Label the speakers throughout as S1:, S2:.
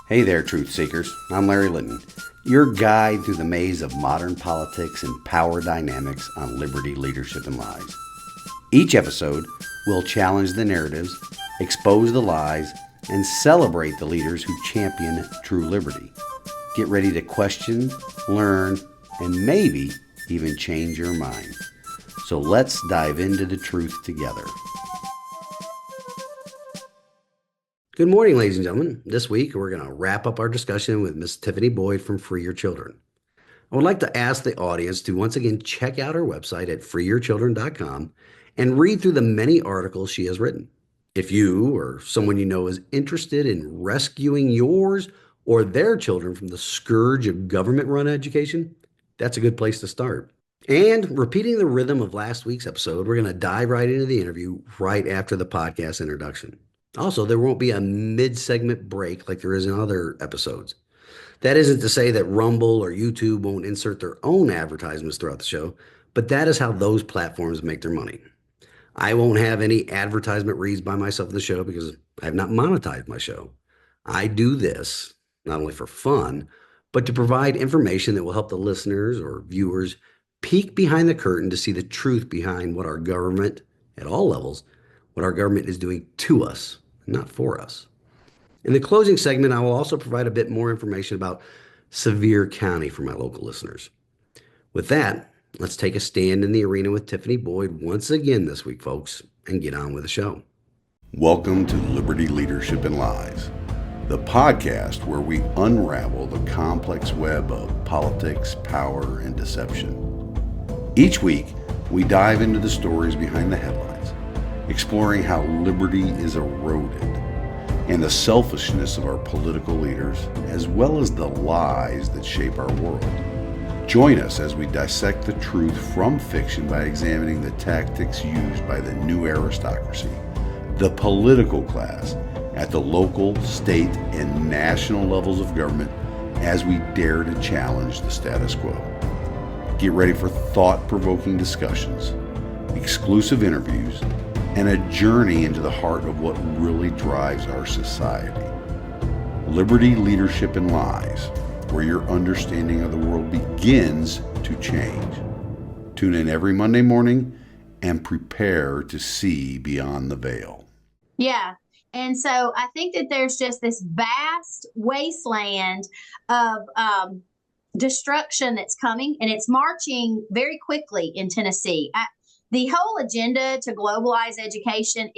S1: Hey there, truth seekers. I'm Larry Litton, your guide through the maze of modern politics and power dynamics on liberty, leadership, and lies. Each episode will challenge the narratives, expose the lies, and celebrate the leaders who champion true liberty. Get ready to question, learn, and maybe even change your mind. So let's dive into the truth together. Good morning, ladies and gentlemen. This week, we're going to wrap up our discussion with Miss Tiffany Boyd from Free Your Children. I would like to ask the audience to once again check out our website at freeyourchildren.com and read through the many articles she has written. If you or someone you know is interested in rescuing yours or their children from the scourge of government-run education, that's a good place to start. And repeating the rhythm of last week's episode, we're going to dive right into the interview right after the podcast introduction. Also, there won't be a mid-segment break like there is in other episodes. That isn't to say that Rumble or YouTube won't insert their own advertisements throughout the show, but that is how those platforms make their money. I won't have any advertisement reads by myself in the show because I have not monetized my show. I do this not only for fun, but to provide information that will help the listeners or viewers peek behind the curtain to see the truth behind what our government, at all levels, what our government is doing to us, not for us. In the closing segment, I will also provide a bit more information about Sevier County for my local listeners. With that, let's take a stand in the arena with Tiffany Boyd once again this week, folks, and get on with the show. Welcome to Liberty, Leadership, and Lies, the podcast where we unravel the complex web of politics, power, and deception. Each week, we dive into the stories behind the headlines, exploring how liberty is eroded and the selfishness of our political leaders, as well as the lies that shape our world. Join us as we dissect the truth from fiction by examining the tactics used by the new aristocracy, the political class, at the local, state, and national levels of government as we dare to challenge the status quo. Get ready for thought-provoking discussions, exclusive interviews, and a journey into the heart of what really drives our society. Liberty, Leadership, and Lies, where your understanding of the world begins to change. Tune in every Monday morning and prepare to see beyond the veil.
S2: Yeah. And so I think that there's just this vast wasteland of destruction that's coming, and it's marching very quickly in Tennessee. The whole agenda to globalize education,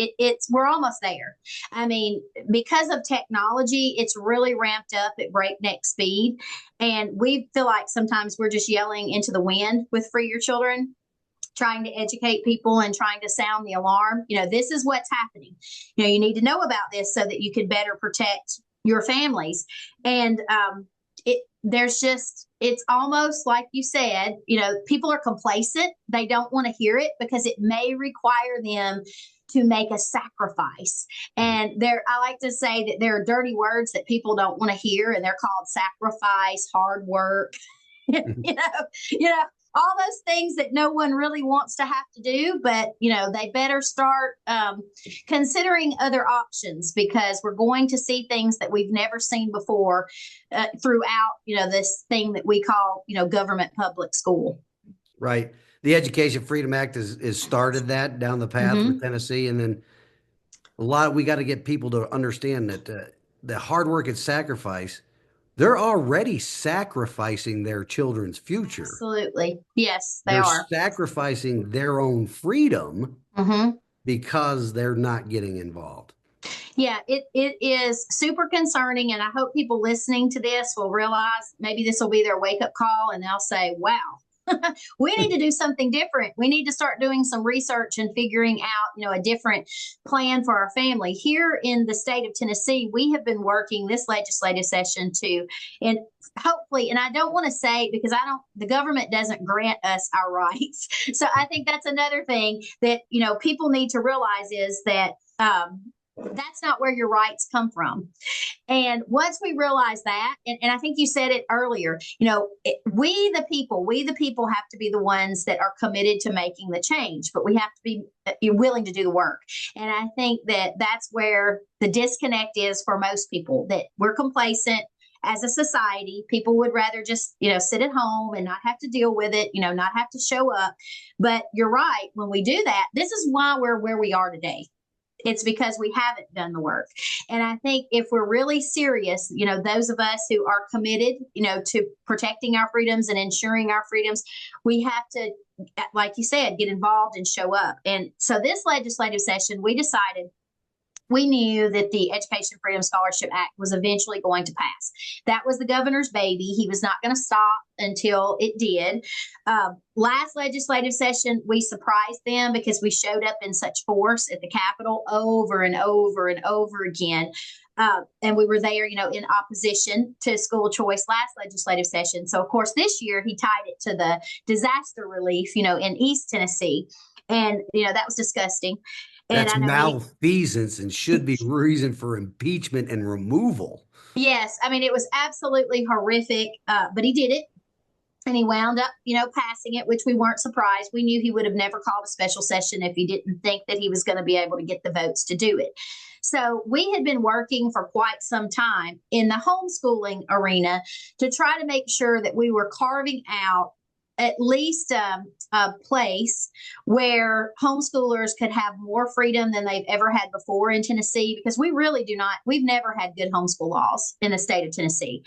S2: we're almost there. I mean, because of technology, it's really ramped up at breakneck speed. And we feel like sometimes we're just yelling into the wind with Free Your Children, trying to educate people and trying to sound the alarm. This is what's happening. You need to know about this so that you can better protect your families. And it's almost like you said, people are complacent. They don't want to hear it because it may require them to make a sacrifice. And I like to say that there are dirty words that people don't want to hear, and they're called sacrifice, hard work, all those things that no one really wants to have to do, but they better start considering other options, because we're going to see things that we've never seen before throughout this thing that we call government public school.
S1: Right. The Education Freedom Act is started that down the path for Tennessee, and then we got to get people to understand that the hard work and sacrifice. They're already sacrificing their children's future.
S2: Absolutely. Yes, they
S1: They're
S2: are.
S1: sacrificing their own freedom because they're not getting involved.
S2: Yeah, it is super concerning. And I hope people listening to this will realize maybe this will be their wake-up call, and they'll say, wow, we need to do something different. We need to start doing some research and figuring out, a different plan for our family. Here in the state of Tennessee, we have been working this legislative session and hopefully, and I don't want to say, because the government doesn't grant us our rights. So I think that's another thing that, people need to realize is that That's not where your rights come from. And once we realize that, and I think you said it earlier, we the people have to be the ones that are committed to making the change, but we have to be willing to do the work. And I think that that's where the disconnect is for most people, that we're complacent as a society. People would rather just, sit at home and not have to deal with it, not have to show up. But you're right. When we do that, this is why we're where we are today. It's because we haven't done the work. And I think if we're really serious, those of us who are committed, to protecting our freedoms and ensuring our freedoms, we have to, like you said, get involved and show up. And so this legislative session, we knew that the Education Freedom Scholarship Act was eventually going to pass. That was the governor's baby. He was not going to stop until it did. Last legislative session, we surprised them because we showed up in such force at the Capitol over and over and over again. And we were there, in opposition to school choice last legislative session. So, of course, this year he tied it to the disaster relief, in East Tennessee. And, that was disgusting. And
S1: That's
S2: I know
S1: malfeasance and should be reason for impeachment and removal.
S2: yes, I mean, it was absolutely horrific, but he did it. And he wound up, passing it, which we weren't surprised. We knew he would have never called a special session if he didn't think that he was going to be able to get the votes to do it. So we had been working for quite some time in the homeschooling arena to try to make sure that we were carving out at least a place where homeschoolers could have more freedom than they've ever had before in Tennessee, because we've never had good homeschool laws in the state of Tennessee.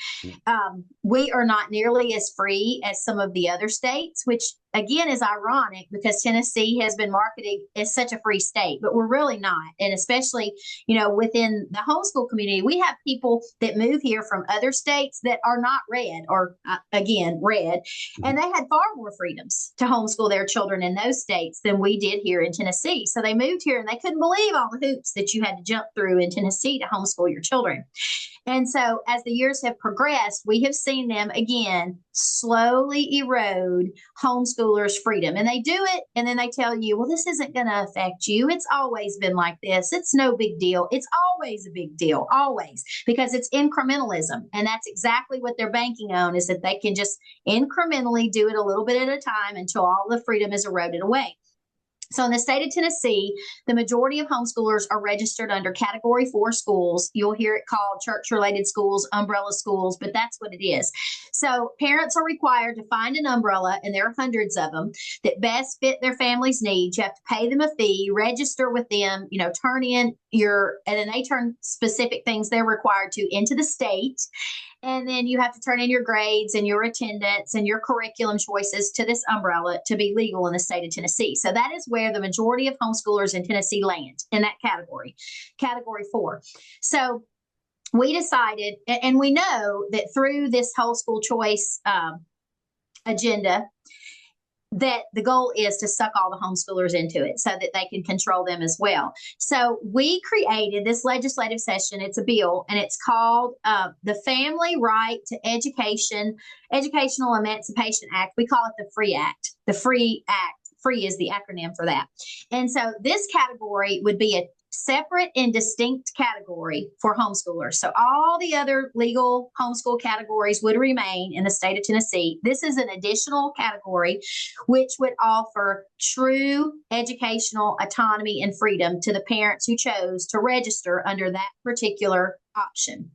S2: We are not nearly as free as some of the other states, which again is ironic because Tennessee has been marketed as such a free state, but we're really not. And especially, within the homeschool community, we have people that move here from other states that are not red or again, red. And they had far more freedoms to homeschool their children in those states than we did here in Tennessee. So they moved here and they couldn't believe all the hoops that you had to jump through in Tennessee to homeschool your children. And so as the years have progressed, we have seen them again slowly erode homeschoolers' freedom. And they do it, and then they tell you, well, this isn't going to affect you. It's always been like this. It's no big deal. It's always a big deal, always, because it's incrementalism. And that's exactly what they're banking on, is that they can just incrementally do it a little bit at a time until all the freedom is eroded away. So in the state of Tennessee, the majority of homeschoolers are registered under Category 4 schools. You'll hear it called church-related schools, umbrella schools, but that's what it is. So parents are required to find an umbrella, and there are hundreds of them, that best fit their family's needs. You have to pay them a fee, register with them, turn in and then they turn specific things they're required to into the state. And then you have to turn in your grades and your attendance and your curriculum choices to this umbrella to be legal in the state of Tennessee. So that is where the majority of homeschoolers in Tennessee land, in that category, Category 4. So we decided, and we know that through this whole school choice agenda, that the goal is to suck all the homeschoolers into it so that they can control them as well. So we created this legislative session. It's a bill, and it's called the Family Right to Educational Emancipation Act. We call it the FREE Act. The FREE Act. FREE is the acronym for that. And so this category would be a separate and distinct category for homeschoolers. So all the other legal homeschool categories would remain in the state of Tennessee. This is an additional category which would offer true educational autonomy and freedom to the parents who chose to register under that particular option.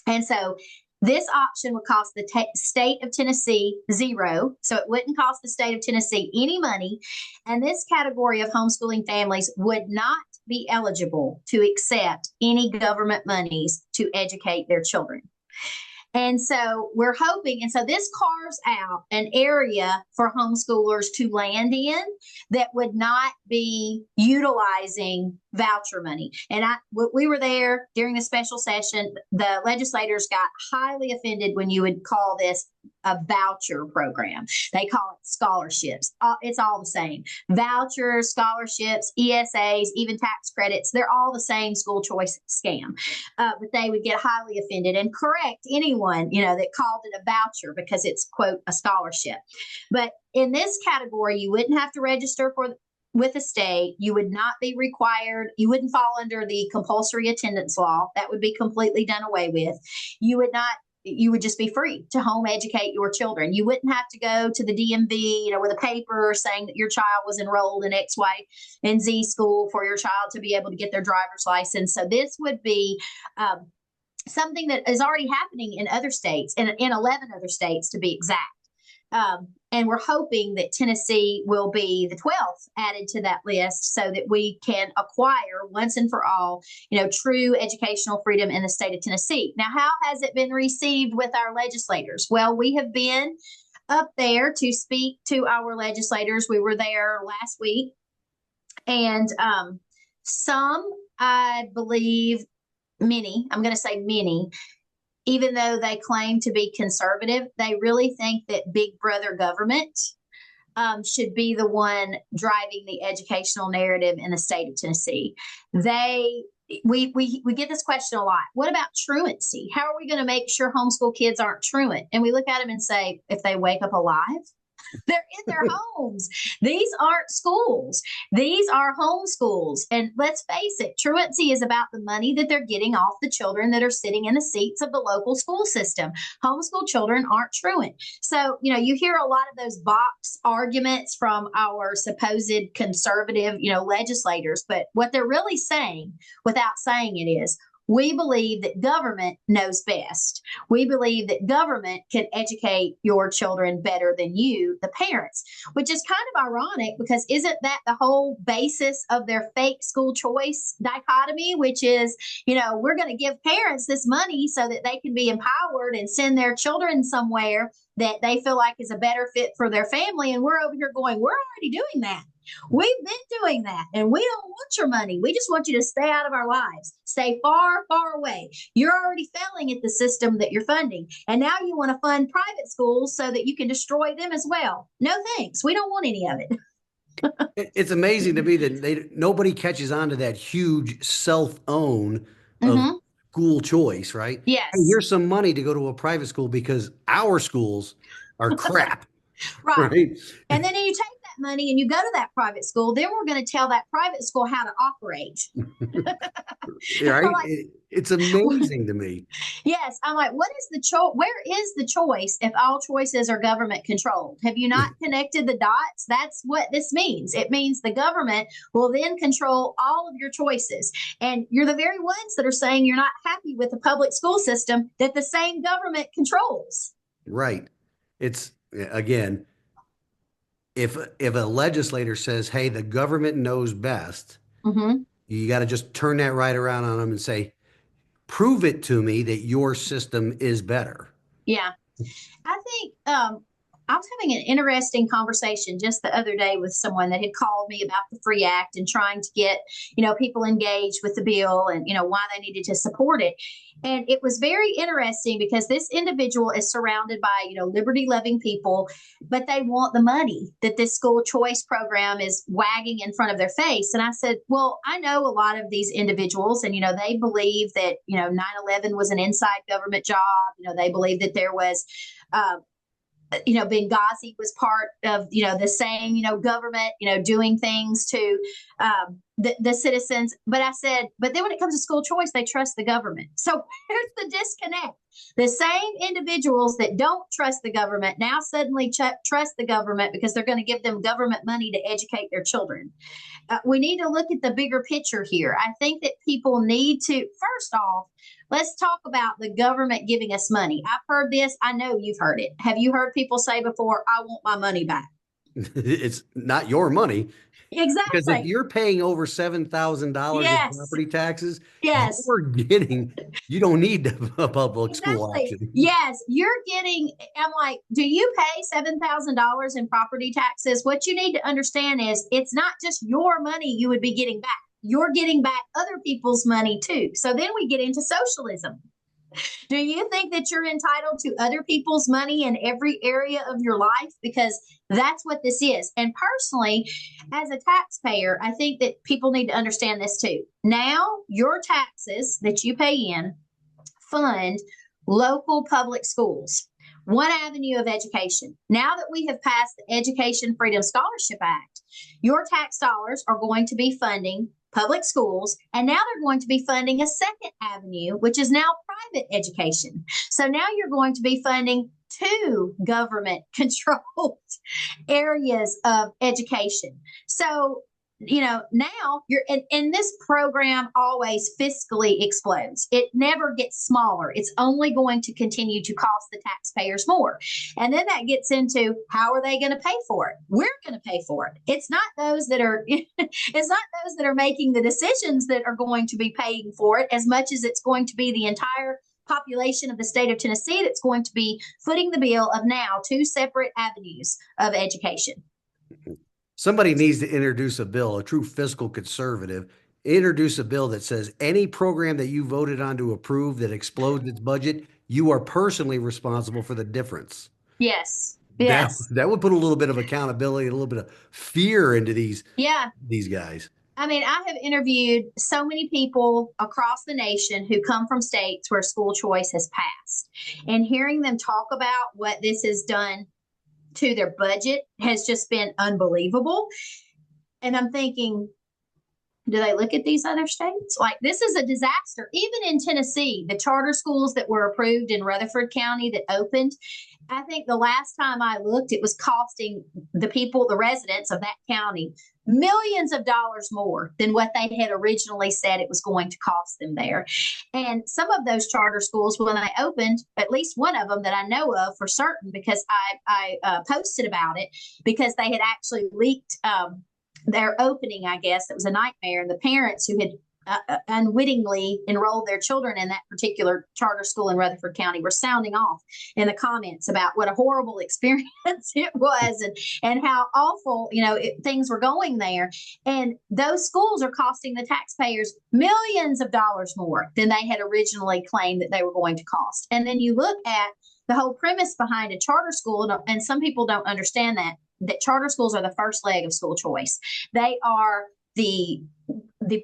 S2: And so this option would cost the state of Tennessee $0, so it wouldn't cost the state of Tennessee any money. And this category of homeschooling families would not be eligible to accept any government monies to educate their children. And so we're hoping, and so this carves out an area for homeschoolers to land in that would not be utilizing voucher money. And we were there during the special session. The legislators got highly offended when you would call this a voucher program. They call it scholarships. It's all the same. Vouchers, scholarships, ESAs, even tax credits, they're all the same school choice scam. But they would get highly offended and correct anyone, that called it a voucher because it's, quote, a scholarship. But in this category, you wouldn't have to register with the state. You would not be required. You wouldn't fall under the compulsory attendance law. That would be completely done away with. You would not. You would just be free to home educate your children. You wouldn't have to go to the DMV, with a paper saying that your child was enrolled in X, Y, and Z school for your child to be able to get their driver's license. So this would be something that is already happening in other states, in 11 other states to be exact. And we're hoping that Tennessee will be the 12th added to that list so that we can acquire once and for all, true educational freedom in the state of Tennessee. Now, how has it been received with our legislators? Well, we have been up there to speak to our legislators. We were there last week, and some, I believe, I'm going to say many, even though they claim to be conservative, they really think that big brother government should be the one driving the educational narrative in the state of Tennessee. We get this question a lot. What about truancy? How are we going to make sure homeschool kids aren't truant? And we look at them and say, if they wake up alive, they're in their homes. These aren't schools. These are homeschools. And let's face it, truancy is about the money that they're getting off the children that are sitting in the seats of the local school system. Homeschool children aren't truant. So, you hear a lot of those box arguments from our supposed conservative, legislators. But what they're really saying, without saying it, is, we believe that government knows best. We believe that government can educate your children better than you, the parents, which is kind of ironic because isn't that the whole basis of their fake school choice dichotomy, which is, we're going to give parents this money so that they can be empowered and send their children somewhere that they feel like is a better fit for their family. And we're over here going, we're already doing that. We've been doing that, and we don't want your money. We just want you to stay out of our lives. Stay far, far away. You're already failing at the system that you're funding, and now you want to fund private schools so that you can destroy them as well. No thanks. We don't want any of it.
S1: It's amazing to me that nobody catches on to that huge self-own of
S2: Mm-hmm.
S1: school choice, right? Hey,
S2: Yes.
S1: here's some money to go to a private school because our schools are crap,
S2: Right.
S1: right?
S2: And then you take that money and you go to that private school, then we're going to tell that private school how to operate.
S1: Right?
S2: Like,
S1: It's amazing to me.
S2: yes, I'm like, what is the choice? Where is the choice if all choices are government controlled? Have you not connected the dots? That's what this means. It means the government will then control all of your choices. And you're the very ones that are saying you're not happy with the public school system that the same government controls.
S1: Right. It's again, if a legislator says, "Hey, the government knows best,"
S2: Mm-hmm.
S1: you got to just turn that right around on them and say, "Prove it to me that your system is better."
S2: Yeah. I think I was having an interesting conversation just the other day with someone that had called me about the Free Act and trying to get, people engaged with the bill and, why they needed to support it. And it was very interesting because this individual is surrounded by, liberty loving people, but they want the money that this school choice program is wagging in front of their face. And I said, well, I know a lot of these individuals and, they believe that, 9/11 was an inside government job. They believe that there was, Benghazi was part of, the same, government, doing things to the citizens. But I said, but then when it comes to school choice, they trust the government. So here's the disconnect. The same individuals that don't trust the government now suddenly trust the government because they're going to give them government money to educate their children. We need to look at the bigger picture here. I think that people need to, first off, let's talk about the government giving us money. I've heard this. I know you've heard it. Have you heard people say before, I want my money back?
S1: It's not your money because if
S2: Exactly.
S1: you're paying over $7,000 in
S2: Yes.
S1: property taxes,
S2: Yes.
S1: you don't need a public school
S2: Exactly.
S1: option.
S2: Yes. You're getting, I'm like, do you pay $7,000 in property taxes? What you need to understand is it's not just your money you would be getting back. You're getting back other people's money too. So then we get into socialism. Do you think that you're entitled to other people's money in every area of your life? Because that's what this is. And personally, as a taxpayer, I think that people need to understand this too. Now, your taxes that you pay in fund local public schools. one avenue of education. Now that we have passed the Education Freedom Scholarship Act, your tax dollars are going to be funding public schools, and now they're going to be funding a second avenue, which is now private education. So now you're going to be funding two government controlled areas of education. So now you're and this program always fiscally explodes. It never gets smaller. It's only going to continue to cost the taxpayers more. And then that gets into, how are they going to pay for it? We're going to pay for it. It's not those that are making the decisions that are going to be paying for it, as much as it's going to be the entire population of the state of Tennessee that's going to be footing the bill of now two separate avenues of education.
S1: Somebody needs to introduce a bill, a true fiscal conservative, introduce a bill that says any program that you voted on to approve that explodes its budget, you are personally responsible for the difference.
S2: Yes.
S1: That
S2: Yes.
S1: that would put a little bit of accountability, a little bit of fear into
S2: Yeah.
S1: these guys.
S2: I mean, I have interviewed so many people across the nation who come from states where school choice has passed, and hearing them talk about what this has done to their budget has just been unbelievable. And I'm thinking, do they look at these other states? Like, this is a disaster. Even in Tennessee, the charter schools that were approved in Rutherford County that opened, I think the last time I looked, it was costing the residents of that county, millions of dollars more than what they had originally said it was going to cost them there. And some of those charter schools, when they opened, at least one of them that I know of for certain, because I posted about it, because they had actually leaked their opening, I guess. It was a nightmare. And the parents who had unwittingly enrolled their children in that particular charter school in Rutherford County were sounding off in the comments about what a horrible experience it was, and how awful things were going there. And those schools are costing the taxpayers millions of dollars more than they had originally claimed that they were going to cost. And then you look at the whole premise behind a charter school, and some people don't understand that charter schools are the first leg of school choice. They are the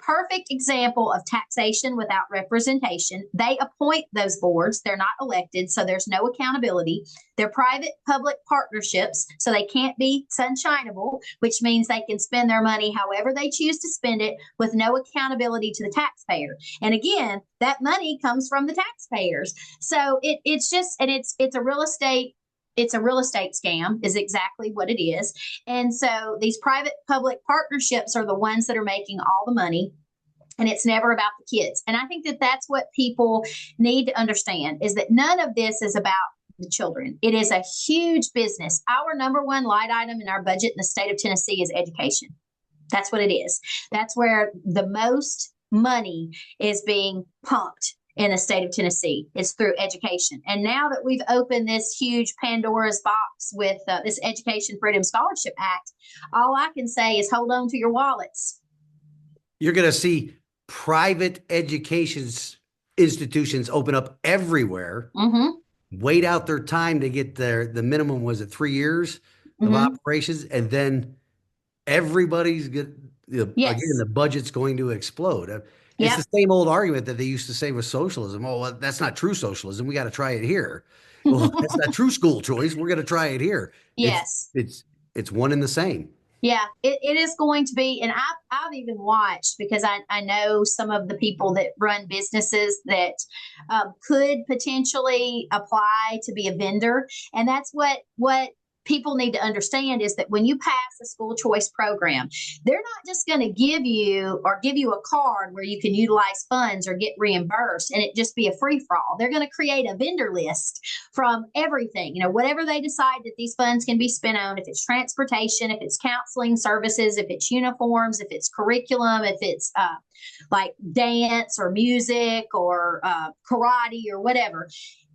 S2: perfect example of taxation without representation. They appoint those boards. They're not elected, so there's no accountability. They're private-public partnerships, so they can't be sunshineable, which means they can spend their money however they choose to spend it with no accountability to the taxpayer. And again, that money comes from the taxpayers. So it's a real estate scam is exactly what it is. And so these private public partnerships are the ones that are making all the money. And it's never about the kids. And I think that that's what people need to understand, is that none of this is about the children. It is a huge business. Our number one line item in our budget in the state of Tennessee is education. That's what it is. That's where the most money is being pumped in the state of Tennessee. It's through education. And now that we've opened this huge Pandora's box with this Education Freedom Scholarship Act, all I can say is hold on to your wallets.
S1: You're going to see private education institutions open up everywhere, wait out their time to get the minimum, was it 3 years of operations? And then everybody's good.
S2: Yes.
S1: Again, the budget's going to explode. It's the same old argument that they used to say with socialism. Oh, well, that's not true socialism. We got to try it here. Well, that's not true school choice. We're going to try it here.
S2: Yes.
S1: It's one and the same.
S2: Yeah, it is going to be. And I've even watched, because I know some of the people that run businesses that could potentially apply to be a vendor. And that's what people need to understand, is that when you pass a school choice program, they're not just going to give you a card where you can utilize funds or get reimbursed and it just be a free for all. They're going to create a vendor list from everything, whatever they decide that these funds can be spent on, if it's transportation, if it's counseling services, if it's uniforms, if it's curriculum, if it's like dance or music or karate or whatever.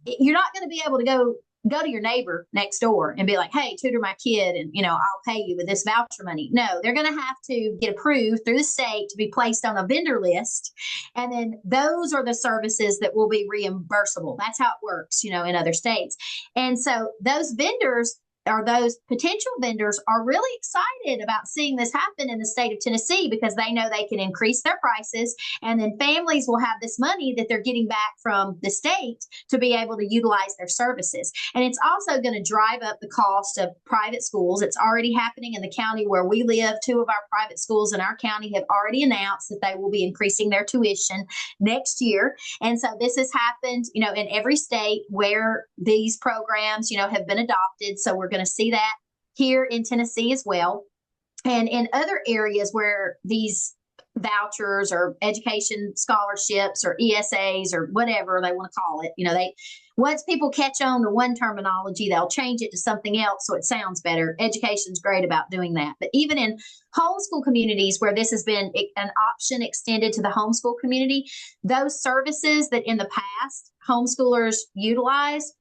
S2: You're not going to be able to go to your neighbor next door and be like, hey, tutor my kid and, I'll pay you with this voucher money. No, they're going to have to get approved through the state to be placed on a vendor list. And then those are the services that will be reimbursable. That's how it works, in other states. And so those vendors, or those potential vendors are really excited about seeing this happen in the state of Tennessee because they know they can increase their prices, and then families will have this money that they're getting back from the state to be able to utilize their services. And it's also going to drive up the cost of private schools. It's already happening in the county where we live. Two of our private schools in our county have already announced that they will be increasing their tuition next year. And so this has happened, in every state where these programs, have been adopted. So we're going to see that here in Tennessee as well. And in other areas where these vouchers or education scholarships or ESAs or whatever they want to call it, they once people catch on to one terminology, they'll change it to something else so it sounds better. Education's great about doing that. But even in homeschool communities where this has been an option extended to the homeschool community, those services that in the past homeschoolers utilized,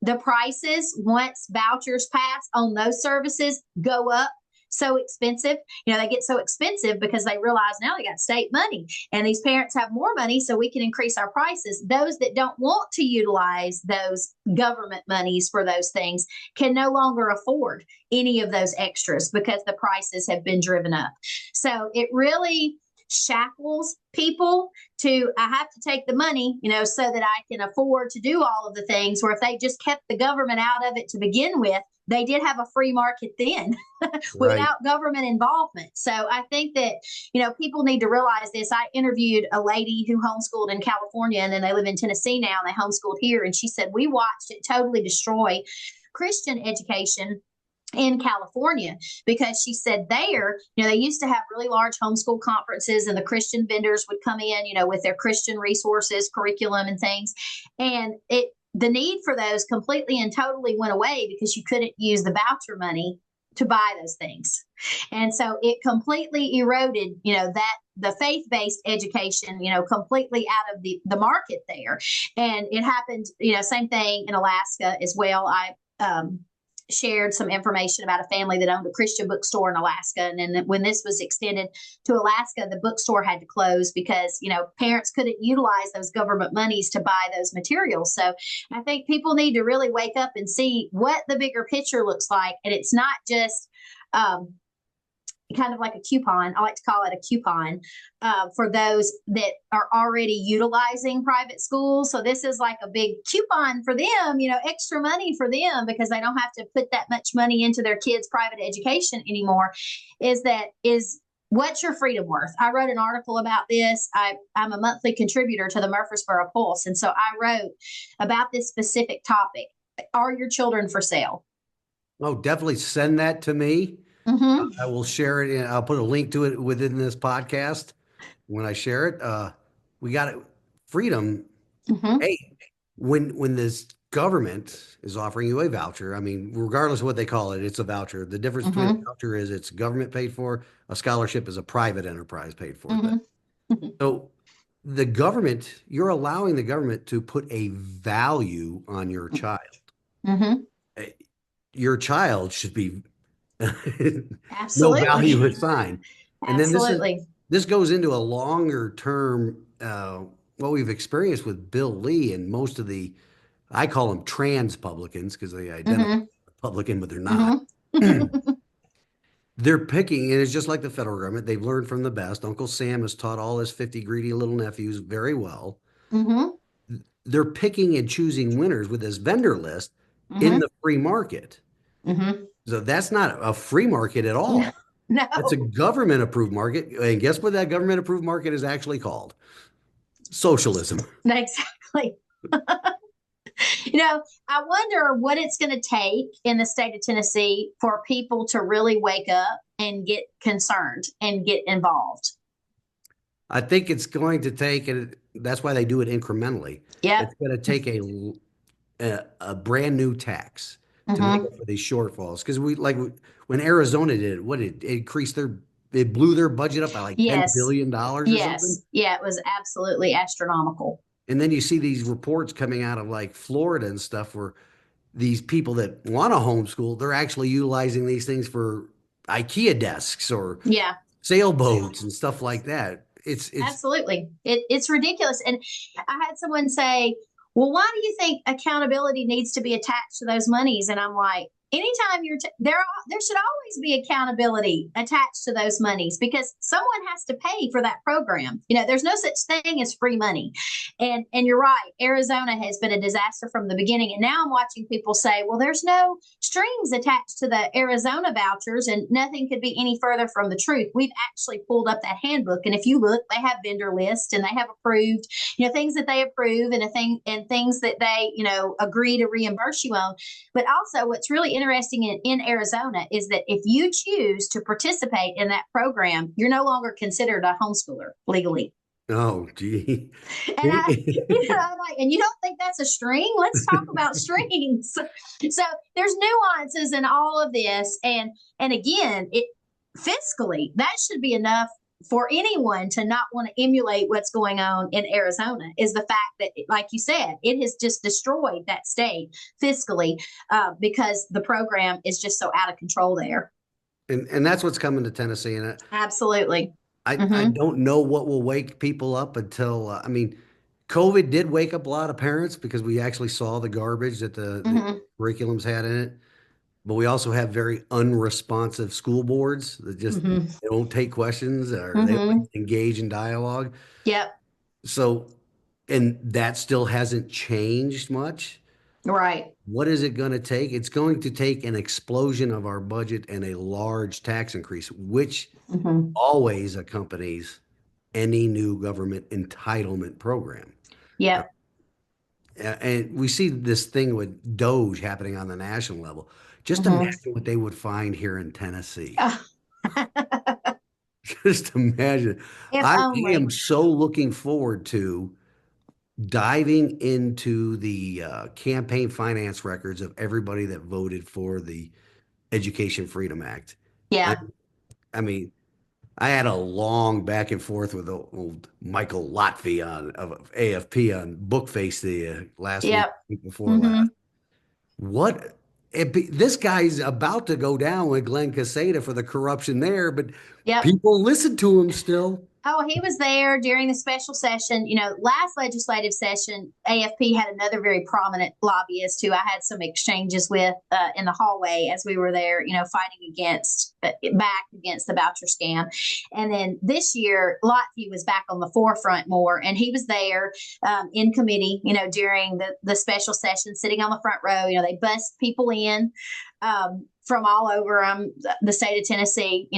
S2: the prices, once vouchers pass on those services, go up so expensive. They get so expensive because they realize now they got state money and these parents have more money, so we can increase our prices. Those that don't want to utilize those government monies for those things can no longer afford any of those extras because the prices have been driven up. So it really shackles people to, I have to take the money, so that I can afford to do all of the things, where if they just kept the government out of it to begin with, they did have a free market then
S1: Right.
S2: without government involvement. So I think that, people need to realize this. I interviewed a lady who homeschooled in California and then they live in Tennessee now and they homeschooled here. And she said, we watched it totally destroy Christian education in California, because she said there, they used to have really large homeschool conferences and the Christian vendors would come in, with their Christian resources, curriculum and things. And the need for those completely and totally went away because you couldn't use the voucher money to buy those things. And so it completely eroded, that the faith-based education, completely out of the market there. And it happened, same thing in Alaska as well. I shared some information about a family that owned a Christian bookstore in Alaska. And then when this was extended to Alaska, the bookstore had to close because, parents couldn't utilize those government monies to buy those materials. So I think people need to really wake up and see what the bigger picture looks like. And it's not just, kind of like a coupon. I like to call it a coupon for those that are already utilizing private schools. So this is like a big coupon for them, extra money for them because they don't have to put that much money into their kids' private education anymore. Is what's your freedom worth? I wrote an article about this. I'm a monthly contributor to the Murfreesboro Pulse. And so I wrote about this specific topic. Are your children for sale?
S1: Oh, definitely send that to me.
S2: Mm-hmm.
S1: I will share it and I'll put a link to it within this podcast when I share it. We got it. Freedom.
S2: Mm-hmm.
S1: Hey, when this government is offering you a voucher, I mean, regardless of what they call it, it's a voucher. The difference between a
S2: Mm-hmm.
S1: voucher is it's government paid for, a scholarship is a private enterprise paid for.
S2: Mm-hmm.
S1: So the government, you're allowing the government to put a value on your child.
S2: Mm-hmm.
S1: Eh, Your child should be no value
S2: Absolutely.
S1: assigned. And then
S2: Absolutely.
S1: this goes into a longer term what we've experienced with Bill Lee and most of the I call them trans publicans because they identify
S2: Mm-hmm.
S1: as Republican, but they're not.
S2: Mm-hmm.
S1: They're picking, and it's just like the federal government. They've learned from the best. Uncle Sam has taught all his 50 greedy little nephews very well.
S2: Mm-hmm.
S1: They're picking and choosing winners with this vendor list in
S2: Mm-hmm.
S1: the free market.
S2: Mm-hmm.
S1: So that's not a free market at
S2: No.
S1: all. That's a
S2: No.
S1: government approved market. And guess what that government approved market is actually called? Socialism.
S2: Exactly. I wonder what it's going to take in the state of Tennessee for people to really wake up and get concerned and get involved.
S1: I think it's going to take, and that's why they do it incrementally.
S2: Yep.
S1: It's going to take a brand new tax to make
S2: Mm-hmm.
S1: up for these shortfalls. Because when Arizona did it, what it increased it blew their budget up by like
S2: Yes.
S1: $10 billion or something.
S2: Yes. Yeah, it was absolutely astronomical.
S1: And then you see these reports coming out of like Florida and stuff where these people that want to homeschool, they're actually utilizing these things for IKEA desks or
S2: Yeah.
S1: sailboats and stuff like that. It's
S2: Absolutely. It's ridiculous. And I had someone say, well, why do you think accountability needs to be attached to those monies? And I'm like, anytime there should always be accountability attached to those monies because someone has to pay for that program. There's no such thing as free money. And you're right, Arizona has been a disaster from the beginning. And now I'm watching people say, well, there's no strings attached to the Arizona vouchers, and nothing could be any further from the truth. We've actually pulled up that handbook, and if you look, they have vendor lists and they have approved, things that they approve and things that they, agree to reimburse you on. But also, what's really interesting in Arizona is that if you choose to participate in that program, you're no longer considered a homeschooler legally.
S1: Oh, gee.
S2: And I'm like, and you don't think that's a string? Let's talk about strings. So there's nuances in all of this, and again, it fiscally that should be enough for anyone to not want to emulate what's going on in Arizona. Is the fact that, like you said, it has just destroyed that state fiscally because the program is just so out of control there.
S1: And that's what's coming to Tennessee. And
S2: Absolutely.
S1: I
S2: Mm-hmm.
S1: don't know what will wake people up until, I mean, COVID did wake up a lot of parents because we actually saw the garbage that the
S2: Mm-hmm.
S1: curriculums had in it. But we also have very unresponsive school boards that just
S2: Mm-hmm.
S1: they don't take questions or they don't
S2: Mm-hmm.
S1: engage in dialogue.
S2: Yep.
S1: So, and that still hasn't changed much.
S2: Right.
S1: What is it going to take? It's going to take an explosion of our budget and a large tax increase, which
S2: Mm-hmm.
S1: always accompanies any new government entitlement program. Uh,
S2: Yep.
S1: and we see this thing with Doge happening on the national level. Just
S2: Mm-hmm.
S1: imagine what they would find here in Tennessee.
S2: Oh.
S1: Just imagine.
S2: If
S1: I am
S2: only.
S1: so looking forward to diving into the campaign finance records of everybody that voted for the Education Freedom Act. I,
S2: Yeah.
S1: I mean, I had a long back and forth with old Michael Lotfi of AFP on Bookface the last
S2: Yep.
S1: week before
S2: Mm-hmm.
S1: last. What this guy's about to go down with Glenn Casada for the corruption there, but
S2: Yep.
S1: people listen to him still.
S2: Oh, he was there during the special session. Last legislative session, AFP had another very prominent lobbyist who I had some exchanges with in the hallway as we were there, fighting back against the voucher scam. And then this year, Lotfi was back on the forefront more, and he was there in committee, during the special session, sitting on the front row. They bust people in from all over the state of Tennessee,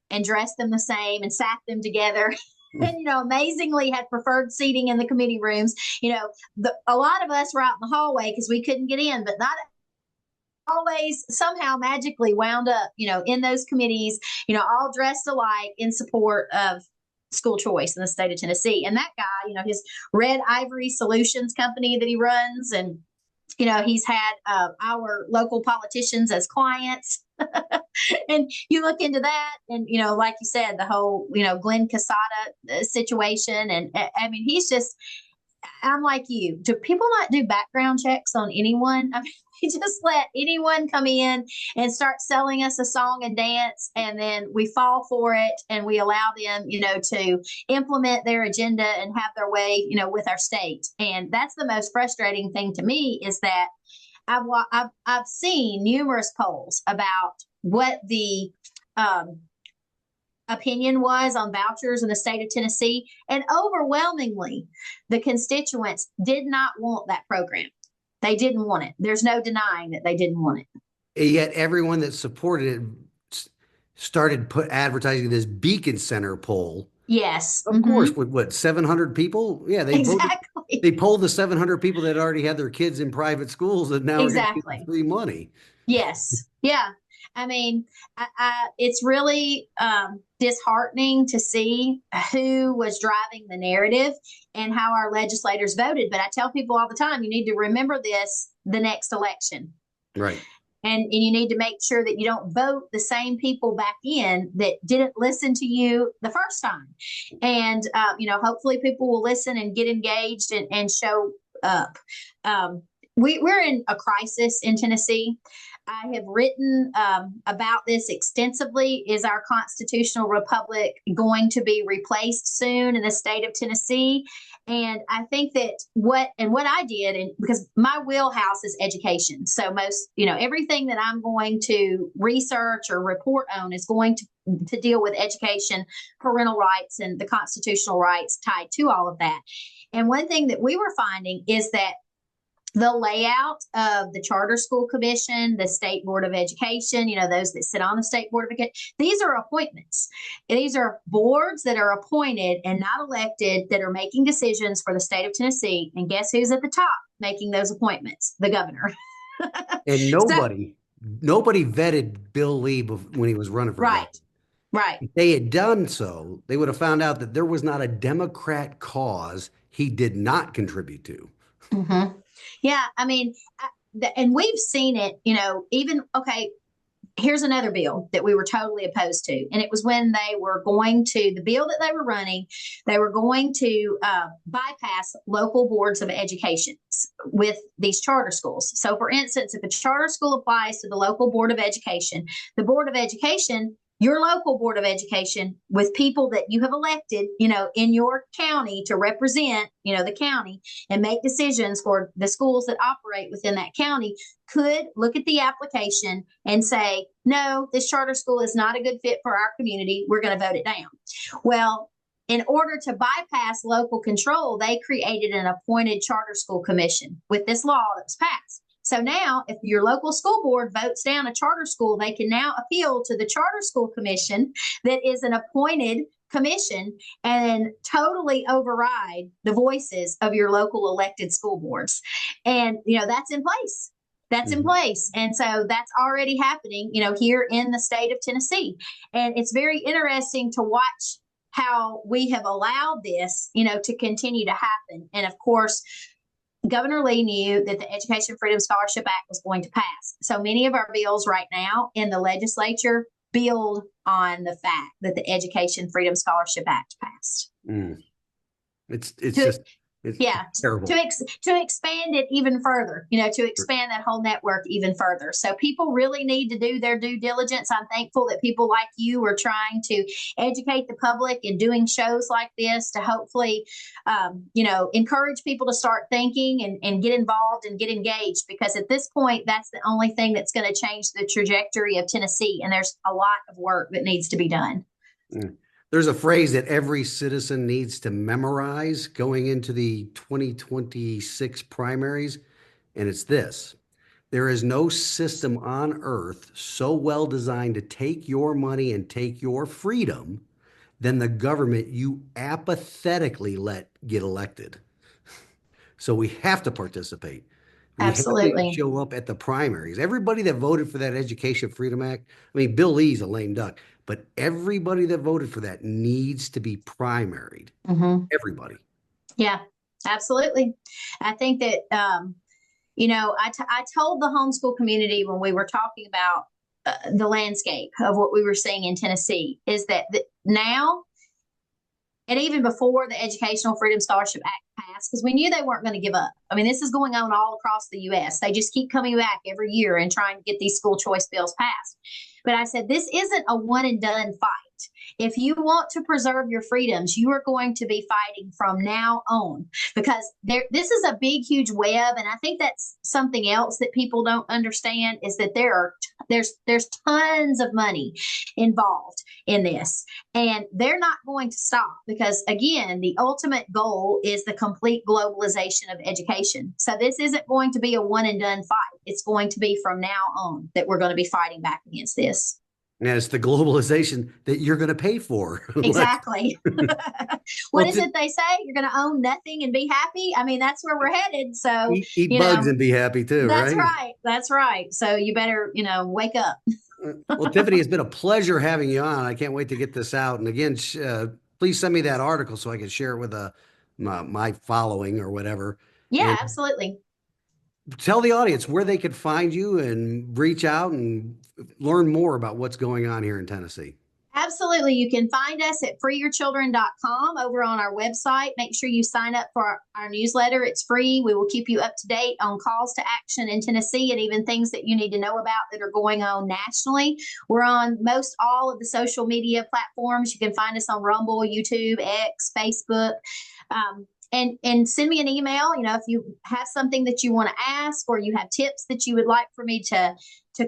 S2: and dressed them the same and sat them together. And amazingly had preferred seating in the committee rooms. A lot of us were out in the hallway because we couldn't get in, but not always somehow magically wound up, in those committees, all dressed alike in support of school choice in the state of Tennessee. And that guy, his Red Ivory Solutions company that he runs, and he's had our local politicians as clients. And you look into that, and like you said, the whole Glenn Casada situation, and I mean, I'm like you. Do people not do background checks on anyone? I mean, they just let anyone come in and start selling us a song and dance, and then we fall for it, and we allow them, to implement their agenda and have their way, with our state. And that's the most frustrating thing to me is that I've seen numerous polls about what the um, opinion was on vouchers in the state of Tennessee, and overwhelmingly, the constituents did not want that program. They didn't want it. There's no denying that they didn't want it.
S1: And yet everyone that supported it started put advertising this Beacon Center poll.
S2: Yes.
S1: Of course,
S2: Mm-hmm.
S1: with what, 700 people? Yeah, they
S2: Exactly.
S1: polled the 700 people that already had their kids in private schools that now are going to get the
S2: Exactly.
S1: free money.
S2: Yes. Yeah. I mean, it's really disheartening to see who was driving the narrative and how our legislators voted. But I tell people all the time, you need to remember this the next election.
S1: Right.
S2: And you need to make sure that you don't vote the same people back in that didn't listen to you the first time. And, hopefully people will listen and get engaged and show up. we're in a crisis in Tennessee. I have written about this extensively. Is our constitutional republic going to be replaced soon in the state of Tennessee? And I think that what I did, and because my wheelhouse is education, so most everything that I'm going to research or report on is going to deal with education, parental rights, and the constitutional rights tied to all of that. And one thing that we were finding is that the layout of the charter school commission, the state board of education, those that sit on the state board of education, these are appointments. These are boards that are appointed and not elected that are making decisions for the state of Tennessee. And guess who's at the top making those appointments? The governor.
S1: And
S2: So,
S1: nobody vetted Bill Lee when he was running for governor.
S2: right, right.
S1: If they had done so, they would have found out that there was not a Democrat cause he did not contribute to.
S2: Mm-hmm. Yeah, I mean, and we've seen it, even, okay, here's another bill that we were totally opposed to. And it was when the bill that they were running, they were going to bypass local boards of education with these charter schools. So, for instance, if a charter school applies to the local board of education, the board of education, your local board of education with people that you have elected, in your county to represent, the county and make decisions for the schools that operate within that county, could look at the application and say, no, this charter school is not a good fit for our community. We're going to vote it down. Well, in order to bypass local control, they created an appointed charter school commission with this law that was passed. So now, if your local school board votes down a charter school, they can now appeal to the charter school commission that is an appointed commission and totally override the voices of your local elected school boards. And, that's in place. That's in place. And so that's already happening, here in the state of Tennessee. And it's very interesting to watch how we have allowed this, to continue to happen. And of course, Governor Lee knew that the Education Freedom Scholarship Act was going to pass. So many of our bills right now in the legislature build on the fact that the Education Freedom Scholarship Act passed.
S1: It's just
S2: It's
S1: terrible.
S2: To expand it even further, to expand that whole network even further. So people really need to do their due diligence. I'm thankful that people like you are trying to educate the public and doing shows like this to hopefully, encourage people to start thinking and get involved and get engaged, because at this point, that's the only thing that's going to change the trajectory of Tennessee. And there's a lot of work that needs to be done.
S1: There's a phrase that every citizen needs to memorize going into the 2026 primaries, and it's this: there is no system on earth so well designed to take your money and take your freedom than the government you apathetically let get elected. So we have to participate. We have to
S2: Absolutely.
S1: show up at the primaries. Everybody that voted for that Education Freedom Act, I mean, Bill Lee's a lame duck, but everybody that voted for that needs to be primaried.
S2: Mm-hmm.
S1: Everybody.
S2: Yeah, absolutely. I think that, I told the homeschool community when we were talking about the landscape of what we were seeing in Tennessee is that now, and even before the Educational Freedom Scholarship Act passed, because we knew they weren't going to give up. I mean, this is going on all across the U.S. They just keep coming back every year and trying to get these school choice bills passed. But I said, this isn't a one and done fight. If you want to preserve your freedoms, you are going to be fighting from now on, because this is a big, huge web. And I think that's something else that people don't understand is that there's tons of money involved in this, and they're not going to stop, because again, the ultimate goal is the complete globalization of education. So this isn't going to be a one and done fight. It's going to be from now on that we're going to be fighting back against this.
S1: And it's the globalization that you're going to pay for.
S2: Exactly.
S1: Well,
S2: What is it they say? You're going to own nothing and be happy. I mean, that's where we're headed. So,
S1: eat bugs and be happy too,
S2: that's
S1: right?
S2: right. That's right. So you better, wake up.
S1: Well, Tiffany, it's been a pleasure having you on. I can't wait to get this out. And again, please send me that article so I can share it with my following or whatever.
S2: Yeah,
S1: And
S2: absolutely.
S1: tell the audience where they could find you and reach out and learn more about what's going on here in Tennessee.
S2: Absolutely. You can find us at freeyourchildren.com over on our website. Make sure you sign up for our newsletter. It's free. We will keep you up to date on calls to action in Tennessee and even things that you need to know about that are going on nationally. We're on most all of the social media platforms. You can find us on Rumble, YouTube, X, Facebook. And send me an email. If you have something that you want to ask or you have tips that you would like for me to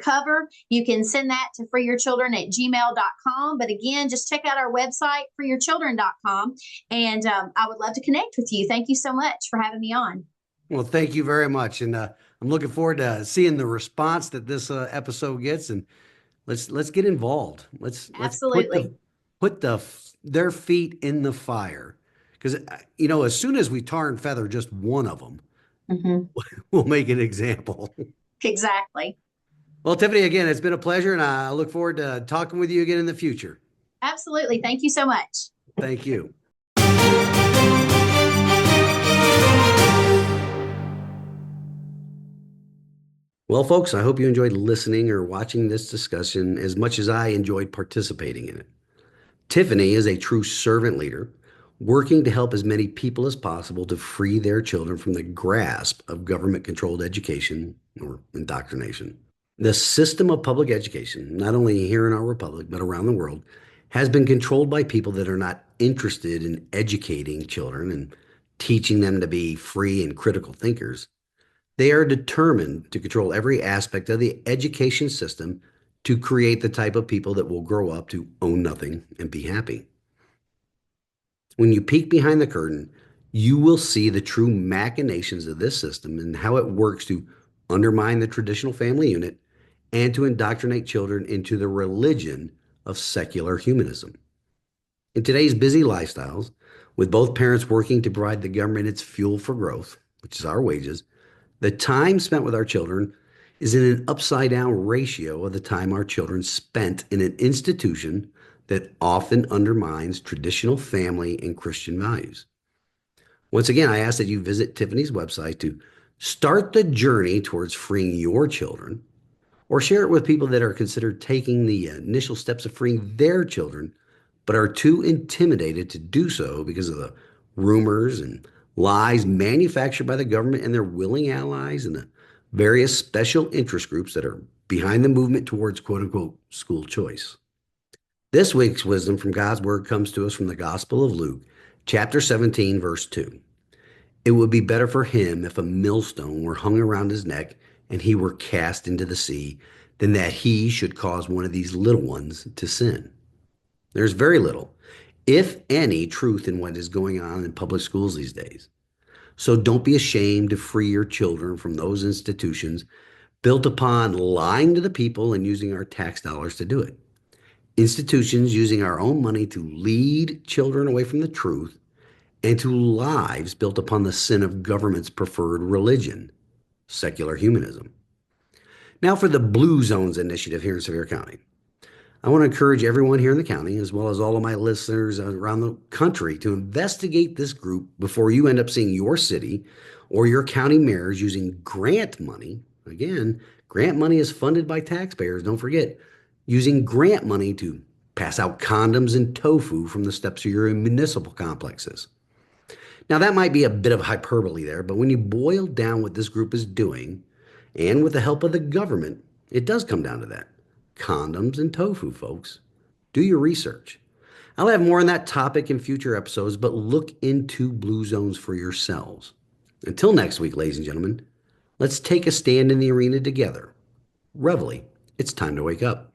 S2: cover, you can send that to freeyourchildren@gmail.com. But again, just check out our website, freeyourchildren.com. And I would love to connect with you. Thank you so much for having me on.
S1: Well, thank you very much, and I'm looking forward to seeing the response that this episode gets. And let's get involved. Let's
S2: Absolutely.
S1: put their feet in the fire, because as soon as we tar and feather just one of them,
S2: Mhm.
S1: we'll make an example.
S2: Exactly.
S1: Well, Tiffany, again, it's been a pleasure, and I look forward to talking with you again in the future.
S2: Absolutely. Thank you so much.
S1: Thank you. Well, folks, I hope you enjoyed listening or watching this discussion as much as I enjoyed participating in it. Tiffany is a true servant leader, working to help as many people as possible to free their children from the grasp of government controlled education or indoctrination. The system of public education, not only here in our republic, but around the world, has been controlled by people that are not interested in educating children and teaching them to be free and critical thinkers. They are determined to control every aspect of the education system to create the type of people that will grow up to own nothing and be happy. When you peek behind the curtain, you will see the true machinations of this system and how it works to undermine the traditional family unit and to indoctrinate children into the religion of secular humanism. In today's busy lifestyles, with both parents working to provide the government its fuel for growth, which is our wages, the time spent with our children is in an upside down ratio of the time our children spent in an institution that often undermines traditional family and Christian values. Once again, I ask that you visit Tiffany's website to start the journey towards freeing your children or share it with people that are considered taking the initial steps of freeing their children, but are too intimidated to do so because of the rumors and lies manufactured by the government and their willing allies and the various special interest groups that are behind the movement towards quote unquote school choice. This week's wisdom from God's word comes to us from the Gospel of Luke, chapter 17, verse 2. It would be better for him if a millstone were hung around his neck and he were cast into the sea than that he should cause one of these little ones to sin. There's very little, if any, truth in what is going on in public schools these days. So don't be ashamed to free your children from those institutions built upon lying to the people and using our tax dollars to do it. Institutions using our own money to lead children away from the truth and to lives built upon the sin of government's preferred religion, secular humanism. Now for the Blue Zones initiative here in Sevier County. I want to encourage everyone here in the county, as well as all of my listeners around the country, to investigate this group before you end up seeing your city or your county mayors using grant money. Again, grant money is funded by taxpayers, don't forget, using grant money to pass out condoms and tofu from the steps of your municipal complexes. Now, that might be a bit of hyperbole there, but when you boil down what this group is doing, and with the help of the government, it does come down to that. Condoms and tofu, folks. Do your research. I'll have more on that topic in future episodes, but look into blue zones for yourselves. Until next week, ladies and gentlemen, let's take a stand in the arena together. Reveille, it's time to wake up.